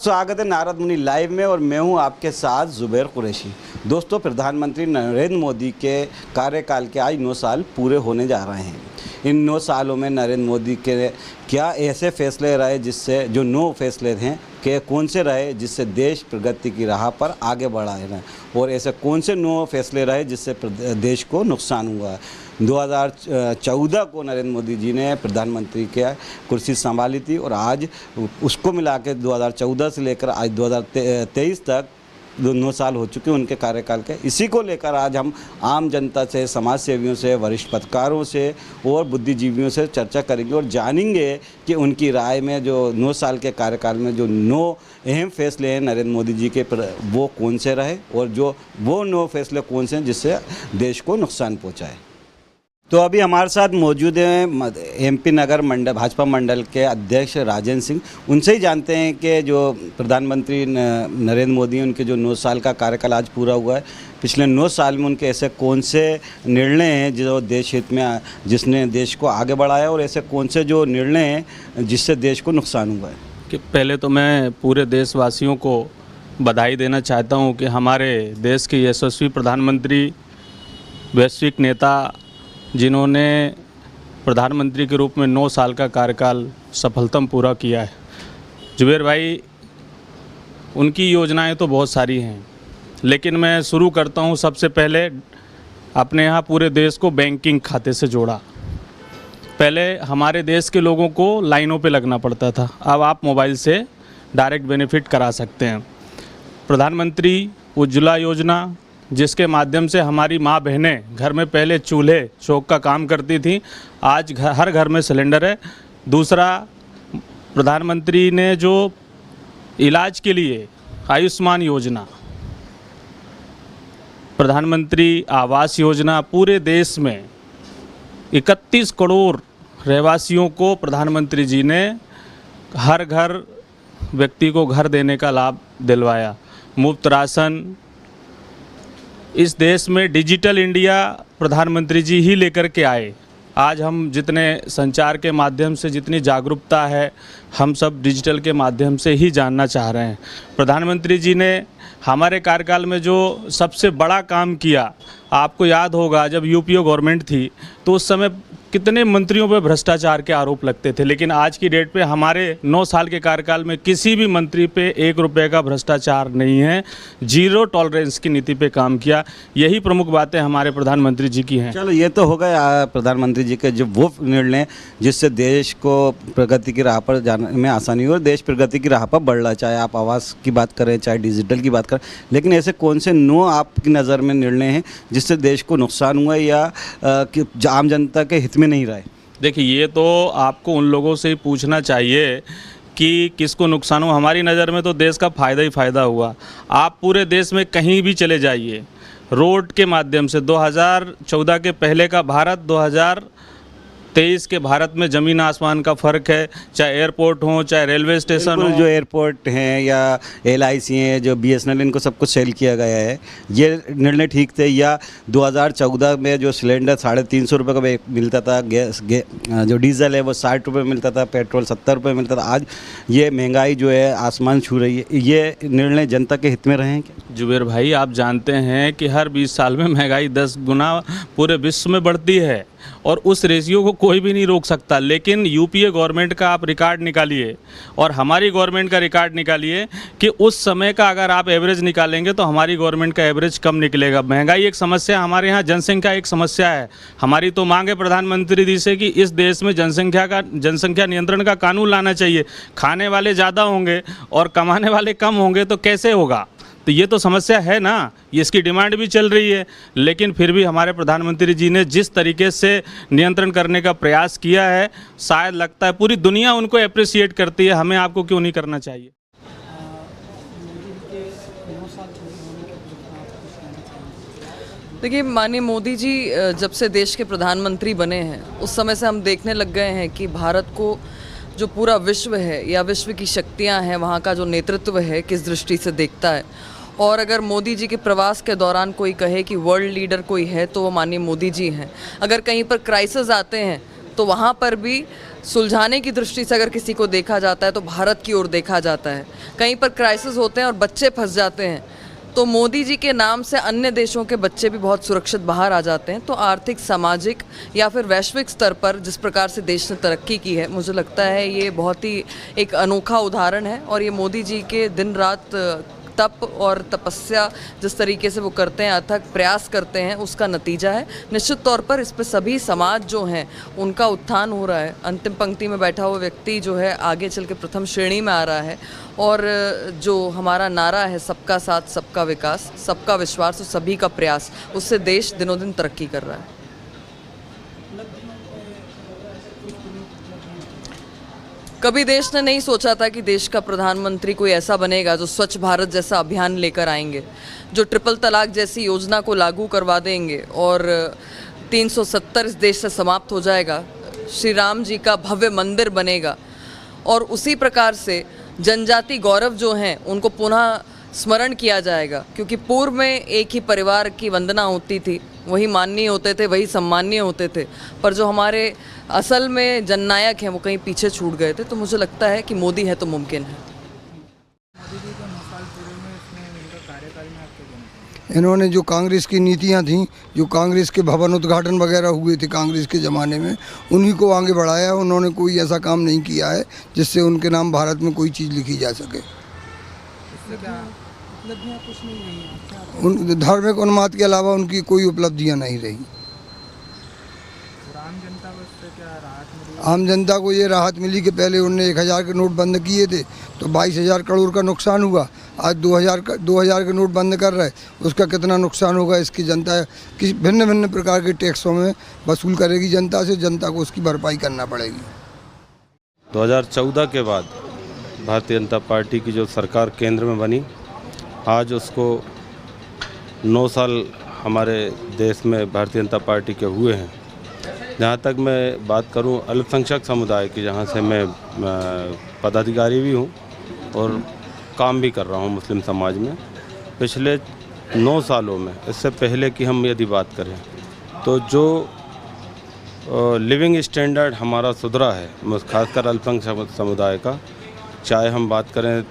स्वागत है नारद मुनि लाइव में और मैं हूं आपके साथ जुबैर कुरैशी। दोस्तों, प्रधानमंत्री नरेंद्र मोदी के कार्यकाल के आज 9 साल पूरे होने जा रहे हैं। इन 9 सालों में नरेंद्र मोदी के क्या ऐसे फैसले रहे जिससे जो 9 फैसले हैं कि कौन से रहे जिससे देश प्रगति की राह पर आगे बढ़ा है और ऐसे कौन से 9 फैसले रहे जिससे देश को नुकसान हुआ है। 2014 को नरेंद्र मोदी जी ने प्रधानमंत्री की कुर्सी संभाली थी और आज उसको मिला के 2014 से लेकर आज 2023 तक 9 साल हो चुके उनके कार्यकाल के। इसी को लेकर आज हम आम जनता से, समाज सेवियों से, वरिष्ठ पत्रकारों से और बुद्धिजीवियों से चर्चा करेंगे और जानेंगे कि उनकी राय में जो 9 साल के कार्यकाल में जो 9 अहम फैसले हैं नरेंद्र मोदी जी के वो कौन से रहे और जो वो 9 फैसले कौन से हैं जिससे देश को नुकसान पहुँचा है। तो अभी हमारे साथ मौजूद हैं एमपी नगर मंडल भाजपा मंडल के अध्यक्ष राजेंद्र सिंह। उनसे ही जानते हैं कि जो प्रधानमंत्री नरेंद्र मोदी उनके जो 9 साल का कार्यकाल आज पूरा हुआ है, पिछले 9 साल में उनके ऐसे कौन से निर्णय हैं जो देश हित में जिसने देश को आगे बढ़ाया और ऐसे कौन से जो निर्णय हैं जिससे देश को नुकसान हुआ है। कि पहले तो मैं पूरे देशवासियों को बधाई देना चाहता हूँ कि हमारे देश के यशस्वी प्रधानमंत्री, वैश्विक नेता जिन्होंने प्रधानमंत्री के रूप में 9 साल का कार्यकाल सफलतम पूरा किया है। जुबैर भाई, उनकी योजनाएं तो बहुत सारी हैं, लेकिन मैं शुरू करता हूं सबसे पहले अपने यहाँ पूरे देश को बैंकिंग खाते से जोड़ा। पहले हमारे देश के लोगों को लाइनों पे लगना पड़ता था, अब आप मोबाइल से डायरेक्ट बेनिफिट करा सकते हैं। प्रधानमंत्री उज्ज्वला योजना, जिसके माध्यम से हमारी माँ बहनें घर में पहले चूल्हे चौक का काम करती थी, आज हर घर में सिलेंडर है। दूसरा, प्रधानमंत्री ने जो इलाज के लिए आयुष्मान योजना, प्रधानमंत्री आवास योजना, पूरे देश में 31 करोड़ रहवासियों को प्रधानमंत्री जी ने हर घर व्यक्ति को घर देने का लाभ दिलवाया। मुफ्त राशन, इस देश में डिजिटल इंडिया प्रधानमंत्री जी ही लेकर के आए। आज हम जितने संचार के माध्यम से जितनी जागरूकता है, हम सब डिजिटल के माध्यम से ही जानना चाह रहे हैं। प्रधानमंत्री जी ने हमारे कार्यकाल में जो सबसे बड़ा काम किया, आपको याद होगा जब यूपीए गवर्नमेंट थी तो उस समय कितने मंत्रियों पर भ्रष्टाचार के आरोप लगते थे, लेकिन आज की डेट पे हमारे 9 साल के कार्यकाल में किसी भी मंत्री पे 1 रुपये का भ्रष्टाचार नहीं है। 0 टॉलरेंस की नीति पे काम किया। यही प्रमुख बातें हमारे प्रधानमंत्री जी की हैं। चलो, ये तो हो गया प्रधानमंत्री जी के जो वो निर्णय जिससे देश को प्रगति की राह पर जाने में आसानी हो और देश प्रगति की राह पर बढ़ रहा, चाहे आप आवास की बात करें चाहे डिजिटल की बात करें। लेकिन ऐसे कौन से 9 आपकी नज़र में निर्णय हैं जिससे देश को नुकसान हुआ या आम जनता के हित में नहीं रहे। देखिए, ये तो आपको उन लोगों से ही पूछना चाहिए कि किसको नुकसान हुआ। हमारी नज़र में तो देश का फ़ायदा ही फ़ायदा हुआ। आप पूरे देश में कहीं भी चले जाइए, रोड के माध्यम से 2014 के पहले का भारत, 2023 के भारत में ज़मीन आसमान का फ़र्क है। चाहे एयरपोर्ट हो, चाहे रेलवे स्टेशन हो, जो एयरपोर्ट हैं या LIC हैं, जो BSNL, इनको सबको सेल किया गया है, ये निर्णय ठीक थे। या 2014 में जो सिलेंडर 350 रुपये का मिलता था, जो डीजल है वो 60 रुपये मिलता था, पेट्रोल 70 रुपये मिलता था, आज ये महंगाई जो है आसमान छू रही है। ये निर्णय जनता के हित में रहे हैं क्या? जुबैर भाई, आप जानते हैं कि हर 20 साल में महंगाई 10 गुना पूरे विश्व में बढ़ती है और उस रेशियो को कोई भी नहीं रोक सकता। लेकिन यूपीए गवर्नमेंट का आप रिकॉर्ड निकालिए और हमारी गवर्नमेंट का रिकॉर्ड निकालिए कि उस समय का अगर आप एवरेज निकालेंगे तो हमारी गवर्नमेंट का एवरेज कम निकलेगा। महंगाई एक समस्या, हमारे यहाँ जनसंख्या एक समस्या है। हमारी तो मांग है प्रधानमंत्री जी से कि इस देश में जनसंख्या नियंत्रण का कानून लाना चाहिए। खाने वाले ज़्यादा होंगे और कमाने वाले कम होंगे तो कैसे होगा? तो ये तो समस्या है ना, ये इसकी डिमांड भी चल रही है। लेकिन फिर भी हमारे प्रधानमंत्री जी ने जिस तरीके से नियंत्रण करने का प्रयास किया है, शायद लगता है पूरी दुनिया उनको अप्रिशिएट करती है। हमें आपको क्यों नहीं करना चाहिए? देखिए, माननीय मोदी जी जब से देश के प्रधानमंत्री बने हैं उस समय से हम देखने लग गए हैं कि भारत को जो पूरा विश्व है या विश्व की शक्तियां हैं, वहाँ का जो नेतृत्व है किस दृष्टि से देखता है। और अगर मोदी जी के प्रवास के दौरान कोई कहे कि वर्ल्ड लीडर कोई है तो वो माननीय मोदी जी हैं। अगर कहीं पर क्राइसिस आते हैं तो वहाँ पर भी सुलझाने की दृष्टि से अगर किसी को देखा जाता है तो भारत की ओर देखा जाता है। कहीं पर क्राइसिस होते हैं और बच्चे फंस जाते हैं तो मोदी जी के नाम से अन्य देशों के बच्चे भी बहुत सुरक्षित बाहर आ जाते हैं। तो आर्थिक, सामाजिक या फिर वैश्विक स्तर पर जिस प्रकार से देश ने तरक्की की है, मुझे लगता है ये बहुत ही एक अनोखा उदाहरण है। और ये मोदी जी के दिन रात तप और तपस्या जिस तरीके से वो करते हैं, अथक प्रयास करते हैं, उसका नतीजा है। निश्चित तौर पर इस पे सभी समाज जो हैं उनका उत्थान हो रहा है। अंतिम पंक्ति में बैठा हुआ व्यक्ति जो है आगे चल के प्रथम श्रेणी में आ रहा है। और जो हमारा नारा है सबका साथ, सबका विकास, सबका विश्वास और सभी का प्रयास, उससे देश दिनों दिन तरक्की कर रहा है। कभी देश ने नहीं सोचा था कि देश का प्रधानमंत्री कोई ऐसा बनेगा जो स्वच्छ भारत जैसा अभियान लेकर आएंगे, जो ट्रिपल तलाक जैसी योजना को लागू करवा देंगे और 370 इस देश से समाप्त हो जाएगा, श्री राम जी का भव्य मंदिर बनेगा और उसी प्रकार से जनजाति गौरव जो हैं उनको पुनः स्मरण किया जाएगा। क्योंकि पूर्व में एक ही परिवार की वंदना होती थी, वही माननीय होते थे, वही सम्माननीय होते थे, पर जो हमारे असल में जननायक हैं वो कहीं पीछे छूट गए थे। तो मुझे लगता है कि मोदी है तो मुमकिन है। इन्होंने जो कांग्रेस की नीतियां थीं, जो कांग्रेस के भवन उद्घाटन वगैरह हुए थे कांग्रेस के ज़माने में, उन्हीं को आगे बढ़ाया। उन्होंने कोई ऐसा काम नहीं किया है जिससे उनके नाम भारत में कोई चीज़ लिखी जा सके। उन धार्मिक उन्माद के अलावा उनकी कोई उपलब्धियां नहीं रही। आम जनता को ये राहत मिली कि पहले उन्होंने 1000 के नोट बंद किए थे तो 22,000 करोड़ का नुकसान हुआ। आज 2000 के नोट बंद कर रहे, उसका कितना नुकसान होगा इसकी जनता किस भिन्न भिन्न प्रकार के टैक्सों में वसूल करेगी जनता से, जनता को उसकी भरपाई करना पड़ेगी। 2014 के बाद भारतीय जनता पार्टी की जो सरकार केंद्र में बनी, आज उसको 9 साल हमारे देश में भारतीय जनता पार्टी के हुए हैं। जहाँ तक मैं बात करूँ अल्पसंख्यक समुदाय की, जहाँ से मैं पदाधिकारी भी हूँ और काम भी कर रहा हूँ मुस्लिम समाज में, पिछले 9 सालों में, इससे पहले की हम यदि बात करें तो जो लिविंग स्टैंडर्ड हमारा सुधरा है, खासकर अल्पसंख्यक समुदाय का, चाहे हम बात करें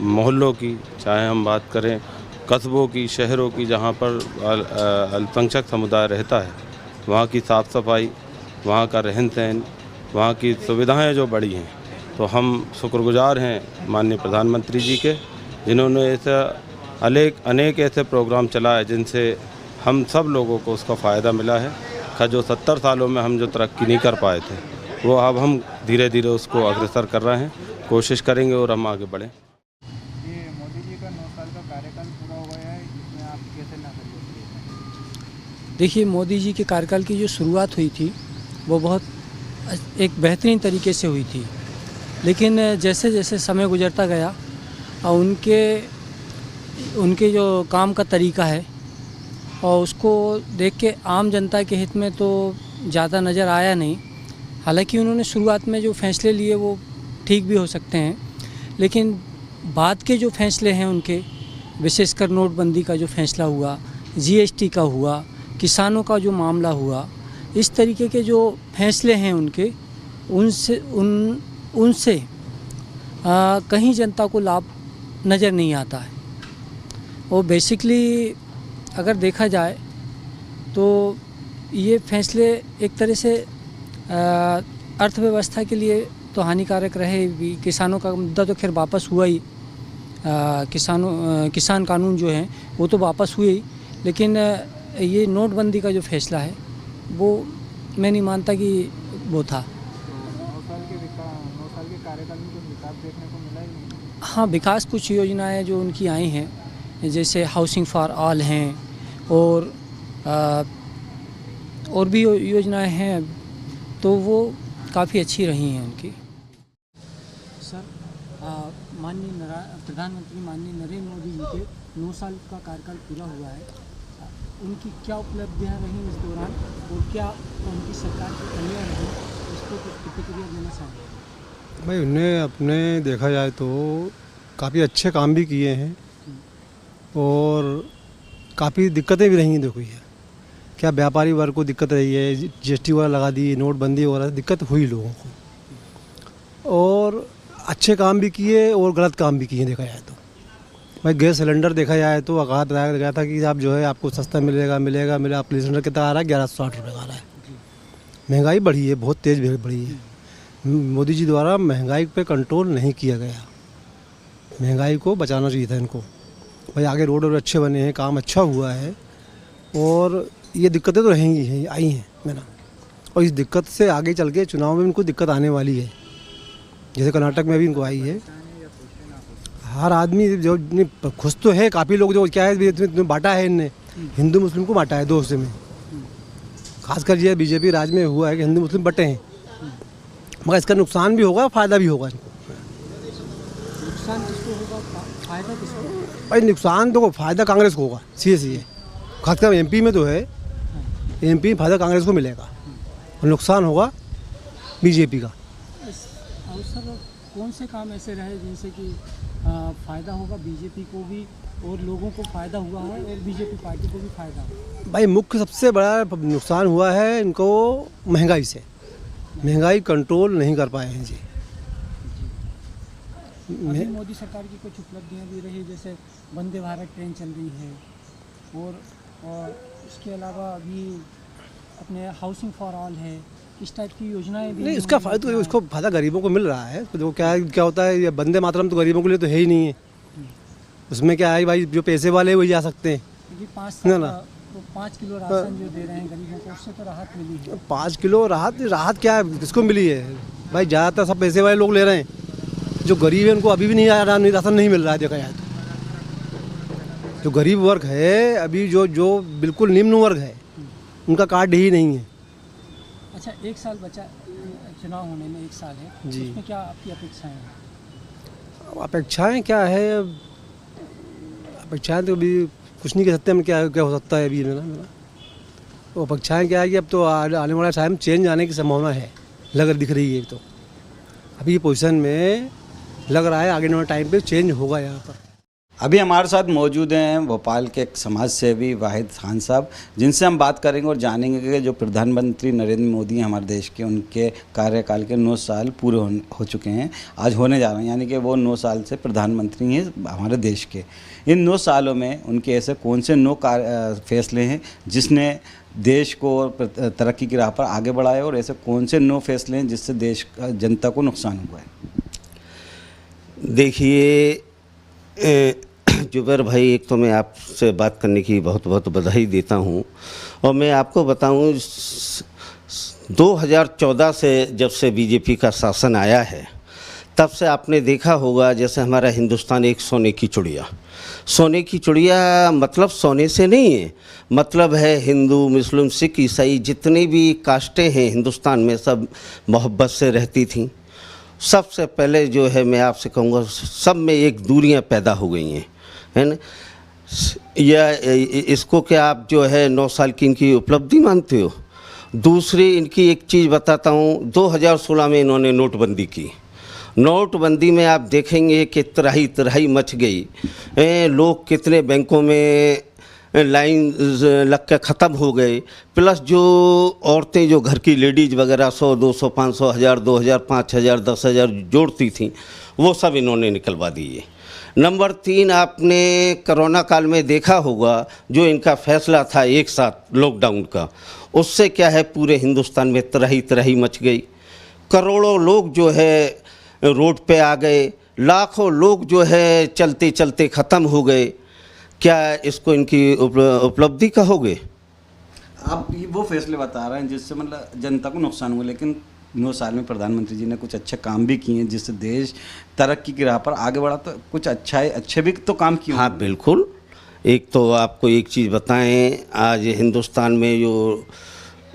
मोहल्लों की, चाहे हम बात करें कस्बों की, शहरों की, जहाँ पर अल्पसंख्यक समुदाय रहता है, वहाँ की साफ़ सफाई, वहाँ का रहन सहन, वहाँ की सुविधाएं जो बढ़ी हैं, तो हम शुक्रगुजार हैं माननीय प्रधानमंत्री जी के, जिन्होंने ऐसा अनेक ऐसे प्रोग्राम चलाए जिनसे हम सब लोगों को उसका फ़ायदा मिला है। जो 70 सालों में हम जो तरक्की नहीं कर पाए थे, वो अब हम धीरे धीरे उसको अग्रसर कर रहे हैं, कोशिश करेंगे और हम आगे बढ़ें। ये मोदी जी का 9 साल का कार्यकाल पूरा हो गया है, इसमें आप कैसे नजर? देखिए, मोदी जी के कार्यकाल की जो शुरुआत हुई थी वो बहुत एक बेहतरीन तरीके से हुई थी, लेकिन जैसे जैसे समय गुजरता गया और उनके जो काम का तरीका है और उसको देख के आम जनता के हित में तो ज़्यादा नज़र आया नहीं। हालांकि उन्होंने शुरुआत में जो फैसले लिए वो ठीक भी हो सकते हैं, लेकिन बाद के जो फैसले हैं उनके, विशेषकर नोटबंदी का जो फैसला हुआ, जीएसटी का हुआ, किसानों का जो मामला हुआ, इस तरीके के जो फैसले हैं उनके, उनसे कहीं जनता को लाभ नज़र नहीं आता है। और बेसिकली अगर देखा जाए तो ये फैसले एक तरह से अर्थव्यवस्था के लिए तो हानिकारक रहे भी। किसानों का मुद्दा तो खैर वापस हुआ ही, किसान कानून जो हैं वो तो वापस हुए ही, लेकिन ये नोटबंदी का जो फैसला है वो मैं नहीं मानता कि वो था। 9 साल के कार्यकाल में कुछ विकास देखने को मिला ही नहीं। हाँ, विकास कुछ योजनाएं जो उनकी आई हैं, जैसे हाउसिंग फॉर ऑल हैं और भी योजनाएं हैं, तो वो काफ़ी अच्छी रही हैं उनकी। सर, माननीय प्रधानमंत्री माननीय नरेंद्र मोदी जी के 9 साल का कार्यकाल पूरा हुआ है, उनकी क्या उपलब्धियां रहीं इस दौरान और क्या उनकी सरकार की कमियां रहीं, इसको कुछ प्रतिक्रिया देना चाहिए? भाई, उन्हें अपने देखा जाए तो काफ़ी अच्छे काम भी किए हैं और काफ़ी दिक्कतें भी रही हैं। देखो ये क्या व्यापारी वर्ग को दिक्कत रही है, जीएसटी वगैरह लगा दी, नोटबंदी वगैरह, दिक्कत हुई लोगों को। और अच्छे काम भी किए और गलत काम भी किए देखा जाए तो। भाई गैस सिलेंडर देखा जाए तो कहा गया था कि आप जो है आपको सस्ता मिलेगा। आप सिलेंडर कितना आ रहा है, 1160 रुपये का आ रहा है। महंगाई बढ़ी है, बहुत तेज़ बढ़ी है। मोदी जी द्वारा महंगाई पे कंट्रोल नहीं किया गया। महंगाई को बचाना चाहिए था इनको। भाई आगे रोड और अच्छे बने हैं, काम अच्छा हुआ है और ये दिक्कतें तो रहेंगी हैं, आई हैं मेरा। और इस दिक्कत से आगे चल के चुनाव में इनको दिक्कत आने वाली है, जैसे कर्नाटक में भी इनको आई है। हर आदमी जो खुश तो है, काफ़ी लोग जो क्या है बांटा है इनने, हिंदू मुस्लिम को बांटा है दो हिस्से में। खासकर ये बीजेपी राज में हुआ है कि हिंदू मुस्लिम बटे हैं, मगर इसका नुकसान भी होगा, फ़ायदा भी होगा इनको। नुकसान किसको होगा, फायदा किसको होगा? भाई नुकसान तो फ़ायदा कांग्रेस को होगा, सी है। खासकर एमपी में तो है, एमपी में फ़ायदा कांग्रेस को मिलेगा और नुकसान होगा बीजेपी का। इस अवसर कौन से काम ऐसे रहे जिनसे कि फ़ायदा होगा बीजेपी को भी और लोगों को फ़ायदा हुआ है और बीजेपी पार्टी को भी फ़ायदा हुआ? भाई मुख्य सबसे बड़ा नुकसान हुआ है इनको महंगाई से। महंगाई कंट्रोल नहीं कर पाए हैं जी। अभी मोदी सरकार की कुछ उपलब्धियां भी रही, जैसे वंदे भारत ट्रेन चल रही है और इसके अलावा अभी अपने हाउसिंग फॉर ऑल है, इस टाइप की योजनाएं भी। नहीं, इसका फ़ायदा तो इसको फ़ायदा गरीबों को मिल रहा है। तो क्या होता है, ये वंदे मातरम तो गरीबों के लिए तो है ही नहीं है। उसमें क्या है भाई, जो पैसे वाले वही जा सकते हैं। 5 किलो राशन जो दे रहे हैं गरीबों को, उससे तो राहत मिली है। 5 किलो राहत क्या है, किसको मिली है भाई? ज़्यादातर सब पैसे वाले लोग ले रहे हैं। जो गरीब है उनको अभी भी राशन नहीं मिल रहा है देखा जाए तो। जो गरीब वर्ग है अभी, जो बिल्कुल निम्न वर्ग है, उनका कार्ड ही नहीं है। अच्छा, 1 साल बचा चुनाव होने में, 1 साल है जी, उसमें क्या आपकी अपेक्षाएं हैं? अपेक्षाएं क्या है, अपेक्षाएं तो अभी कुछ नहीं कह सकते हम, क्या हो सकता है अभी मेरा। तो अपेक्षाएं क्या है कि अब तो आने वाला टाइम चेंज आने की संभावना है, दिख रही है। तो अभी पोजीशन में लग रहा है आगे वाले टाइम पे चेंज होगा यहाँ पर। अभी हमारे साथ मौजूद हैं भोपाल के एक समाज सेवी वाहिद खान साहब, जिनसे हम बात करेंगे और जानेंगे कि जो प्रधानमंत्री नरेंद्र मोदी हैं हमारे देश के, उनके कार्यकाल के 9 साल पूरे हो चुके हैं, आज होने जा रहे हैं। यानी कि वो 9 साल से प्रधानमंत्री हैं हमारे देश के। इन 9 सालों में उनके ऐसे कौन से 9 फैसले हैं जिसने देश को तरक्की की राह पर आगे बढ़ाया, और ऐसे कौन से 9 फैसले हैं जिससे देश जनता को नुकसान हुआ है? देखिए जुबैर भाई, एक तो मैं आपसे बात करने की बहुत बहुत बधाई देता हूं, और मैं आपको बताऊं 2014 से जब से बीजेपी का शासन आया है, तब से आपने देखा होगा जैसे हमारा हिंदुस्तान एक सोने की चिड़िया। सोने की चिड़िया मतलब सोने से नहीं है, मतलब है हिंदू मुस्लिम सिख ईसाई जितनी भी कास्टें हैं हिंदुस्तान में, सब मोहब्बत से रहती थीं। सबसे पहले जो है मैं आपसे कहूँगा, सब में एक दूरियां पैदा हो गई हैं, है ना। या इसको क्या आप जो है 9 साल की इनकी उपलब्धि मानते हो? दूसरी इनकी एक चीज़ बताता हूँ, 2016 में इन्होंने नोटबंदी की। नोटबंदी में आप देखेंगे कि तराही मच गई। लोग कितने बैंकों में लाइन लग के ख़त्म हो गए। प्लस जो औरतें, जो घर की लेडीज़ वगैरह 100, 200, 500, 1000, 2000, 5000, 10,000 जोड़ती थीं, वो सब इन्होंने निकलवा दिए। नंबर 3, आपने कोरोना काल में देखा होगा जो इनका फैसला था एक साथ लॉकडाउन का, उससे क्या है पूरे हिंदुस्तान में तराही मच गई। करोड़ों लोग जो है रोड पे आ गए, लाखों लोग जो है चलते चलते ख़त्म हो गए। क्या इसको इनकी उपलब्धि कहोगे? आप वो फैसले बता रहे हैं जिससे मतलब जनता को नुकसान हुआ, लेकिन 9 साल में प्रधानमंत्री जी ने कुछ अच्छे काम भी किए हैं जिससे देश तरक्की की राह पर आगे बढ़ा। तो कुछ अच्छे भी तो काम किए। हाँ बिल्कुल। एक तो आपको एक चीज़ बताएं, आज हिंदुस्तान में जो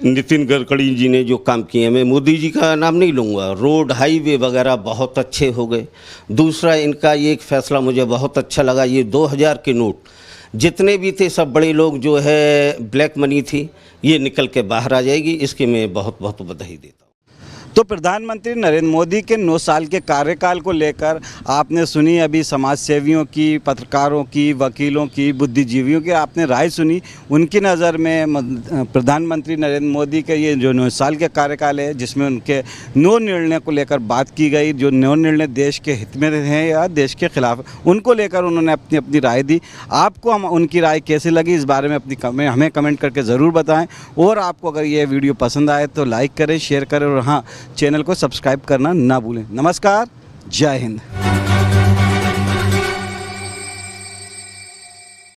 नितिन गडकरी जी ने जो काम किए, मैं मोदी जी का नाम नहीं लूँगा, रोड हाईवे वगैरह बहुत अच्छे हो गए। दूसरा इनका ये एक फ़ैसला मुझे बहुत अच्छा लगा, ये 2000 के नोट जितने भी थे सब बड़े लोग जो है ब्लैक मनी थी, ये निकल के बाहर आ जाएगी। इसके मैं बहुत बहुत बधाई देता हूँ। तो प्रधानमंत्री नरेंद्र मोदी के 9 साल के कार्यकाल को लेकर आपने सुनी अभी समाज सेवियों की, पत्रकारों की, वकीलों की, बुद्धिजीवियों की आपने राय सुनी। उनकी नज़र में प्रधानमंत्री नरेंद्र मोदी के ये जो 9 साल के कार्यकाल है, जिसमें उनके 9 निर्णय को लेकर बात की गई, जो 9 निर्णय देश के हित में हैं या देश के खिलाफ, उनको लेकर उन्होंने अपनी अपनी राय दी। आपको हम उनकी राय कैसी लगी इस बारे में हमें कमेंट करके ज़रूर बताएं। और आपको अगर ये वीडियो पसंद आए तो लाइक करें, शेयर करें और हाँ, चैनल को सब्सक्राइब करना ना भूलें। नमस्कार, जय हिंद।